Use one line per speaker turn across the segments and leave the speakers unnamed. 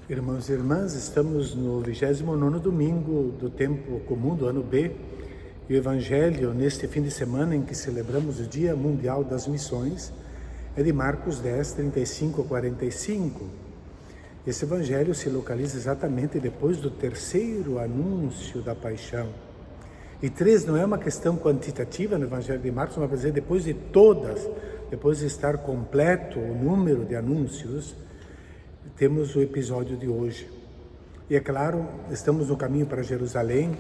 Irmãos e irmãs, estamos no 29º domingo do tempo comum do ano B e o Evangelho neste fim de semana em que celebramos o Dia Mundial das Missões é de Marcos 10, 35 a 45. Esse Evangelho se localiza exatamente depois do terceiro anúncio da paixão. E 3 não é uma questão quantitativa no Evangelho de Marcos, mas para dizer depois de todas, depois de estar completo o número de anúncios, temos o episódio de hoje. E é claro, estamos no caminho para Jerusalém,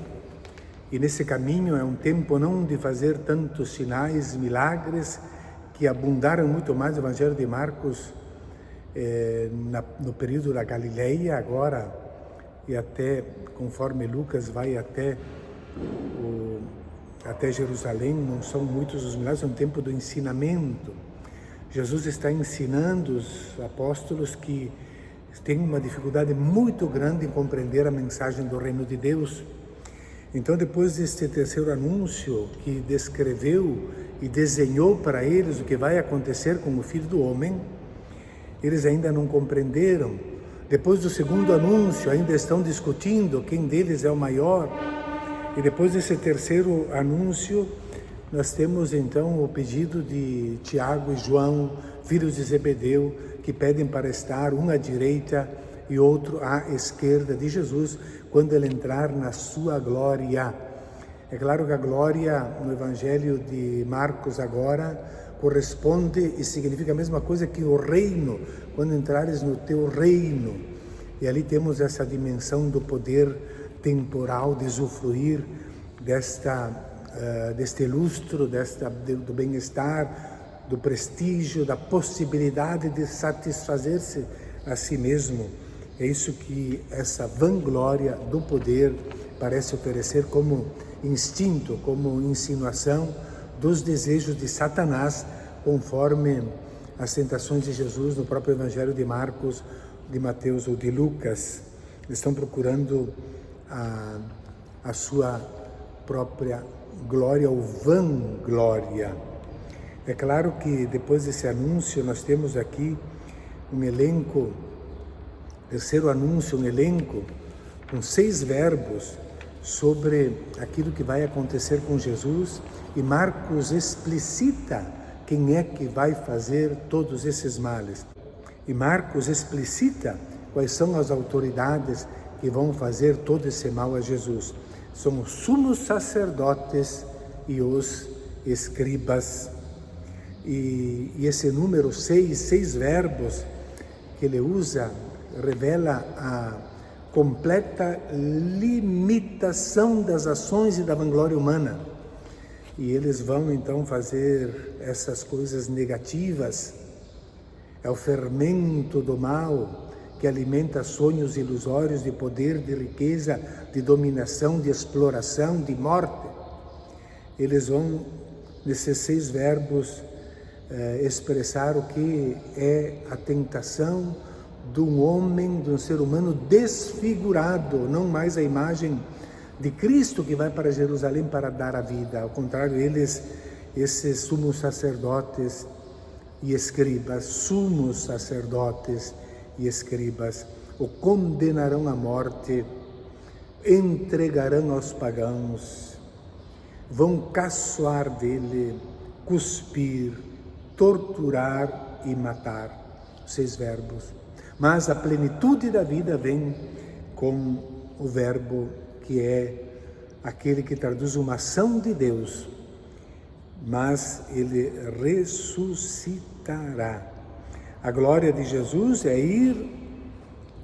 e nesse caminho é um tempo não de fazer tantos sinais, milagres, que abundaram muito mais no Evangelho de Marcos no período da Galileia, agora, e até, conforme Lucas vai até Jerusalém, não são muitos os milagres, é um tempo do ensinamento. Jesus está ensinando os apóstolos que têm uma dificuldade muito grande em compreender a mensagem do reino de Deus. Então, depois deste terceiro anúncio que descreveu e desenhou para eles o que vai acontecer com o Filho do Homem, eles ainda não compreenderam. Depois do segundo anúncio, ainda estão discutindo quem deles é o maior. E depois desse terceiro anúncio, nós temos então o pedido de Tiago e João, filhos de Zebedeu, que pedem para estar um à direita e outro à esquerda de Jesus, quando ele entrar na sua glória. É claro que a glória no Evangelho de Marcos agora corresponde e significa a mesma coisa que o reino, quando entrares no teu reino. E ali temos essa dimensão do poder temporal, de usufruir deste lustro, do bem-estar, do prestígio, da possibilidade de satisfazer-se a si mesmo. É isso que essa vanglória do poder parece oferecer como instinto, como insinuação dos desejos de Satanás, conforme as tentações de Jesus no próprio Evangelho de Marcos, de Mateus ou de Lucas. Eles estão procurando a sua própria glória ou vanglória. É claro que depois desse anúncio nós temos aqui um elenco, terceiro anúncio, um elenco com 6 verbos sobre aquilo que vai acontecer com Jesus, e Marcos explicita quem é que vai fazer todos esses males. E Marcos explicita quais são as autoridades que vão fazer todo esse mal a Jesus. São os sumos sacerdotes e os escribas. E esse número 6 verbos que ele usa, revela a completa limitação das ações e da vanglória humana. E eles vão então fazer essas coisas negativas. É o fermento do mal que alimenta sonhos ilusórios de poder, de riqueza, de dominação, de exploração, de morte. Eles vão, nesses 6 verbos, expressar o que é a tentação de um homem, de um ser humano desfigurado, não mais a imagem de Cristo que vai para Jerusalém para dar a vida. Ao contrário, esses sumos sacerdotes e escribas, sumos sacerdotes e escribas, o condenarão à morte, entregarão aos pagãos, vão caçoar dele, cuspir, torturar e matar. 6 verbos. Mas a plenitude da vida vem com o verbo que é aquele que traduz uma ação de Deus, mas ele ressuscitará. A glória de Jesus é ir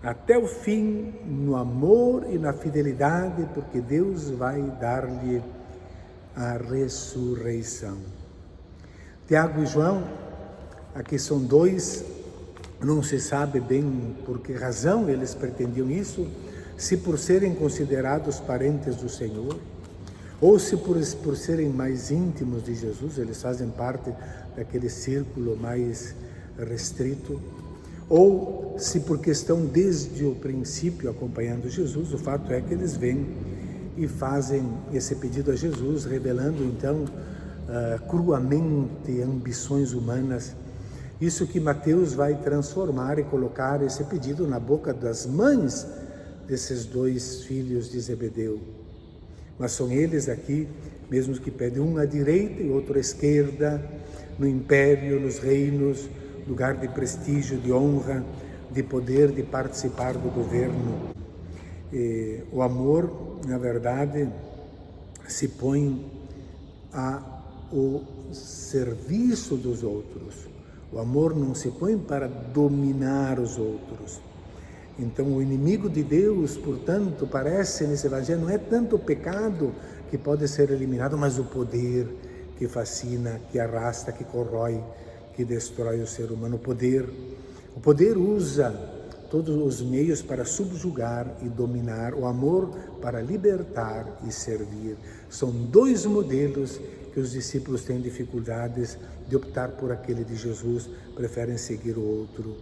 até o fim no amor e na fidelidade, porque Deus vai dar-lhe a ressurreição. Tiago e João, aqui são 2, não se sabe bem por que razão eles pretendiam isso, se por serem considerados parentes do Senhor, ou se por serem mais íntimos de Jesus, eles fazem parte daquele círculo mais restrito, ou se porque estão desde o princípio acompanhando Jesus. O fato é que eles vêm e fazem esse pedido a Jesus, revelando então cruamente ambições humanas Isso que Mateus vai transformar e colocar esse pedido na boca das mães desses dois filhos de Zebedeu. Mas são eles aqui mesmos que pedem, um à direita e outro à esquerda, no império, nos reinos, lugar de prestígio, de honra, de poder, de participar do governo. O amor, na verdade, se põe ao serviço dos outros. O amor não se põe para dominar os outros. Então, o inimigo de Deus, portanto, parece nesse evangelho, não é tanto o pecado que pode ser eliminado, mas o poder que fascina, que arrasta, que corrói, que destrói o ser humano. O poder usa todos os meios para subjugar e dominar, o amor para libertar e servir. São dois modelos que os discípulos têm dificuldades de optar por aquele de Jesus, preferem seguir o outro.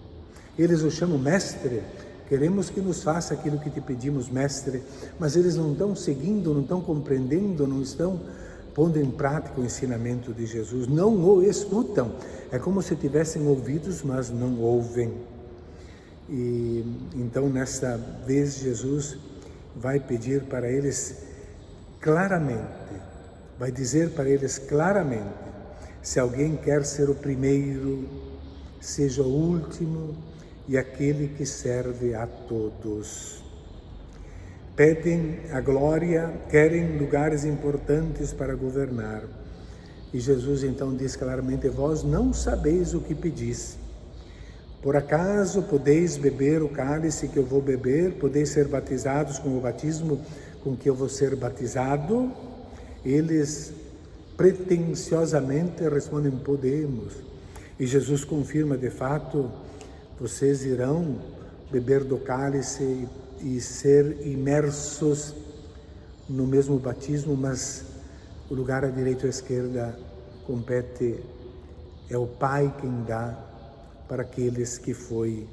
Eles o chamam mestre, queremos que nos faça aquilo que te pedimos, mestre, mas eles não estão seguindo, não estão compreendendo, não estão pondo em prática o ensinamento de Jesus, não o escutam. É como se tivessem ouvidos, mas não ouvem. E então, nesta vez, Jesus vai pedir para eles claramente, vai dizer para eles claramente: se alguém quer ser o primeiro, seja o último e aquele que serve a todos. Pedem a glória, querem lugares importantes para governar. E Jesus então diz claramente: vós não sabeis o que pedis. Por acaso podeis beber o cálice que eu vou beber? Podeis ser batizados com o batismo com que eu vou ser batizado? Eles pretensiosamente respondem: podemos. E Jesus confirma: de fato, vocês irão beber do cálice e ser imersos no mesmo batismo, mas o lugar à direita ou à esquerda compete, é o Pai quem dá para aqueles que foi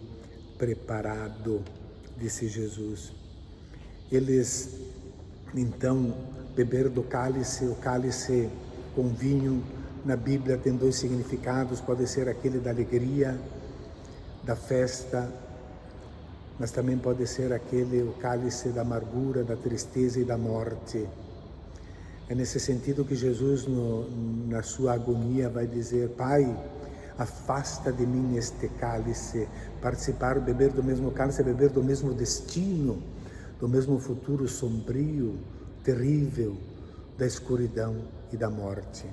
preparado, disse Jesus. Eles, então, beberam do cálice. O cálice com vinho, na Bíblia, tem dois significados. Pode ser aquele da alegria, da festa, mas também pode ser o cálice da amargura, da tristeza e da morte. É nesse sentido que Jesus, na sua agonia, vai dizer: Pai, afasta de mim este cálice. Participar, beber do mesmo cálice é beber do mesmo destino, do mesmo futuro sombrio, terrível, da escuridão e da morte.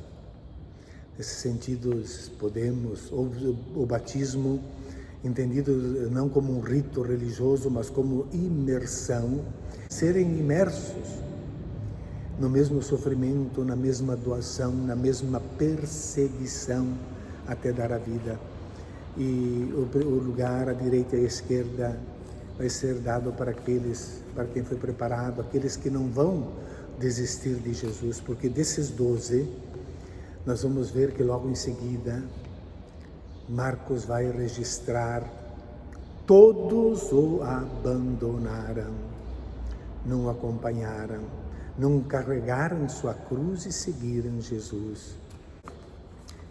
Nesse sentido, podemos, o batismo, entendido não como um rito religioso, mas como imersão, serem imersos no mesmo sofrimento, na mesma doação, na mesma perseguição, até dar a vida. E o lugar à direita e à esquerda vai ser dado para quem foi preparado, aqueles que não vão desistir de Jesus, porque desses 12, nós vamos ver que logo em seguida, Marcos vai registrar: todos o abandonaram, não o acompanharam, não carregaram sua cruz e seguiram Jesus.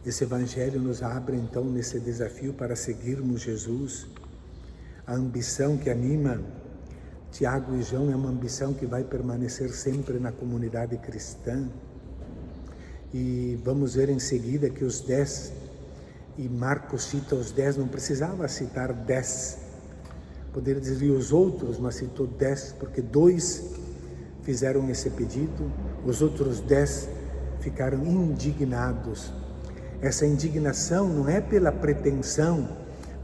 Esse Evangelho nos abre então nesse desafio para seguirmos Jesus. A ambição que anima Tiago e João é uma ambição que vai permanecer sempre na comunidade cristã. E vamos ver em seguida que os 10, e Marcos cita os 10, não precisava citar 10, poderia dizer os outros, mas citou 10, porque 2 fizeram esse pedido, os outros 10 ficaram indignados. Essa indignação não é pela pretensão,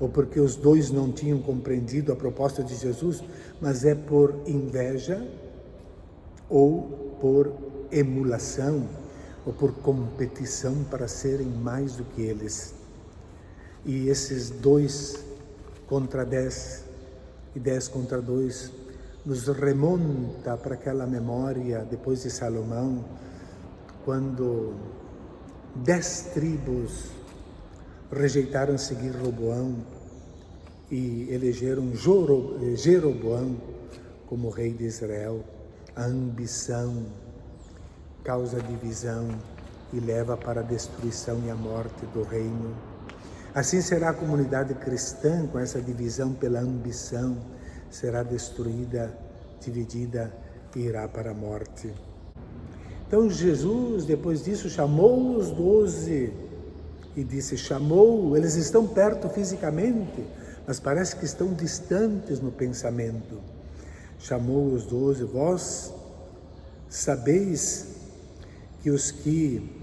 ou porque os 2 não tinham compreendido a proposta de Jesus, mas é por inveja, ou por emulação, ou por competição para serem mais do que eles. E esses 2 contra 10 e 10 contra 2 nos remonta para aquela memória depois de Salomão, quando 10 tribos rejeitaram seguir Roboão e elegeram Jeroboão como rei de Israel. A ambição causa divisão e leva para a destruição e a morte do reino. Assim será a comunidade cristã, com essa divisão pela ambição, será destruída, dividida e irá para a morte. Então Jesus, depois disso, chamou os 12 e disse, eles estão perto fisicamente, mas parece que estão distantes no pensamento. Chamou os 12, vós sabeis que os que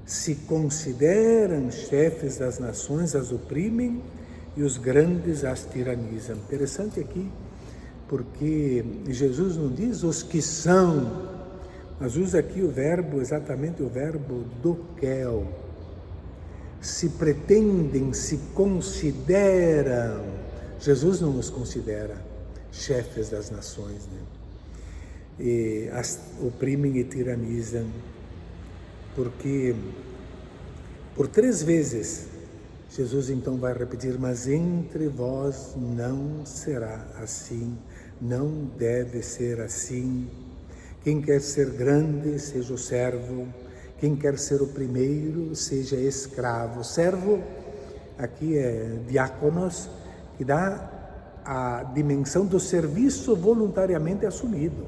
se consideram chefes das nações as oprimem e os grandes as tiranizam. Interessante aqui, porque Jesus não diz os que são, mas usa aqui o verbo, exatamente o verbo doquel. Se pretendem, se consideram. Jesus não nos considera chefes das nações, né? E as oprimem e tiranizam, porque por 3 vezes Jesus então vai repetir, mas entre vós não será assim, não deve ser assim. Quem quer ser grande, seja o servo. Quem quer ser o primeiro, seja escravo. Servo, aqui é diáconos, que dá a dimensão do serviço voluntariamente assumido.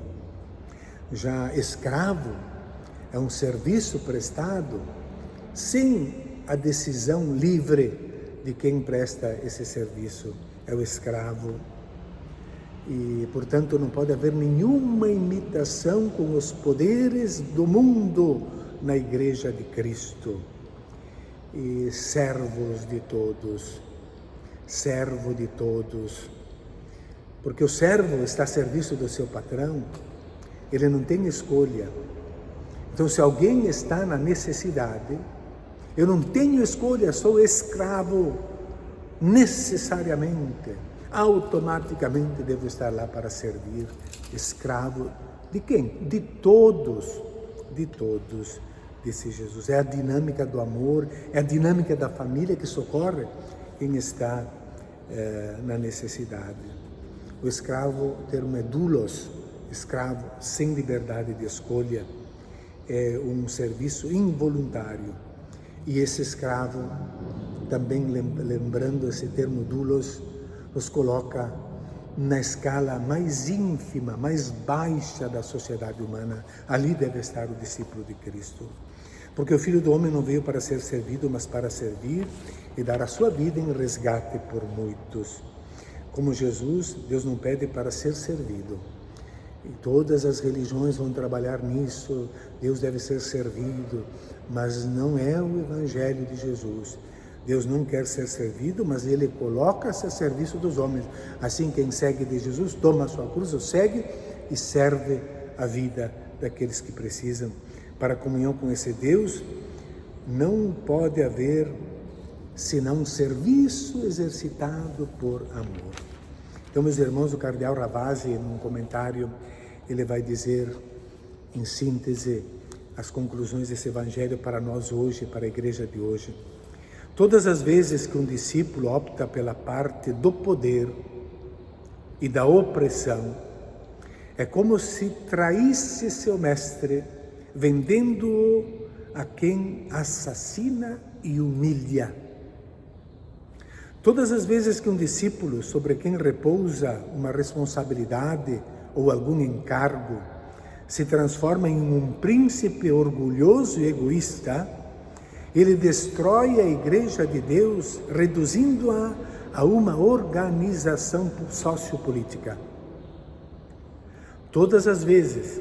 Já escravo é um serviço prestado sem a decisão livre de quem presta esse serviço. É o escravo. E, portanto, não pode haver nenhuma imitação com os poderes do mundo na Igreja de Cristo. E servos de todos, servo de todos, porque o servo está a serviço do seu patrão, ele não tem escolha. Então, se alguém está na necessidade, eu não tenho escolha, sou escravo, necessariamente, automaticamente devo estar lá para servir. Escravo de quem? De todos, disse Jesus. É a dinâmica do amor, é a dinâmica da família que socorre quem está na necessidade. O escravo, o termo é doulos, escravo sem liberdade de escolha, é um serviço involuntário. E esse escravo, também lembrando esse termo doulos, nos coloca na escala mais ínfima, mais baixa da sociedade humana. Ali deve estar o discípulo de Cristo. Porque o Filho do Homem não veio para ser servido, mas para servir e dar a sua vida em resgate por muitos. Como Jesus, Deus não pede para ser servido. E todas as religiões vão trabalhar nisso, Deus deve ser servido, mas não é o Evangelho de Jesus. Deus não quer ser servido, mas Ele coloca-se a serviço dos homens. Assim, quem segue de Jesus, toma a sua cruz, o segue e serve a vida daqueles que precisam. Para a comunhão com esse Deus, não pode haver senão um serviço exercitado por amor. Então, meus irmãos, o cardeal Ravasi, num comentário, ele vai dizer, em síntese, as conclusões desse Evangelho para nós hoje, para a igreja de hoje. Todas as vezes que um discípulo opta pela parte do poder e da opressão, é como se traísse seu mestre, vendendo-o a quem assassina e humilha. Todas as vezes que um discípulo, sobre quem repousa uma responsabilidade ou algum encargo, se transforma em um príncipe orgulhoso e egoísta, ele destrói a Igreja de Deus, reduzindo-a a uma organização sociopolítica. Todas as vezes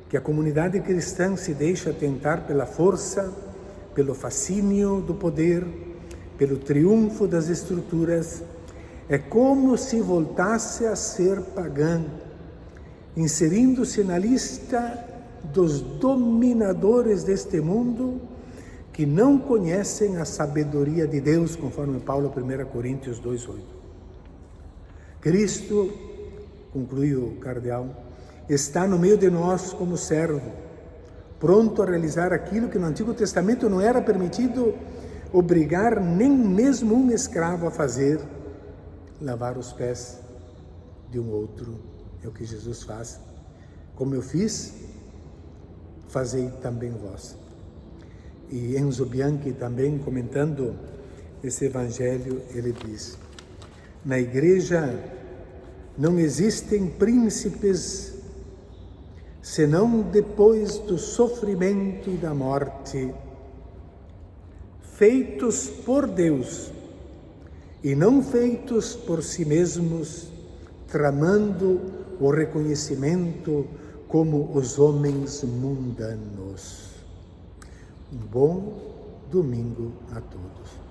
que a comunidade cristã se deixa tentar pela força, pelo fascínio do poder, pelo triunfo das estruturas, é como se voltasse a ser pagã, inserindo-se na lista dos dominadores deste mundo que não conhecem a sabedoria de Deus, conforme Paulo, 1 Coríntios 2,8. Cristo, conclui o cardeal, está no meio de nós como servo, pronto a realizar aquilo que no Antigo Testamento não era permitido obrigar nem mesmo um escravo a fazer, lavar os pés de um outro. É o que Jesus faz. Como eu fiz, fazei também vós. E Enzo Bianchi também, comentando esse evangelho, ele diz: na igreja não existem príncipes senão depois do sofrimento e da morte, feitos por Deus e não feitos por si mesmos, tramando o reconhecimento como os homens mundanos. Um bom domingo a todos.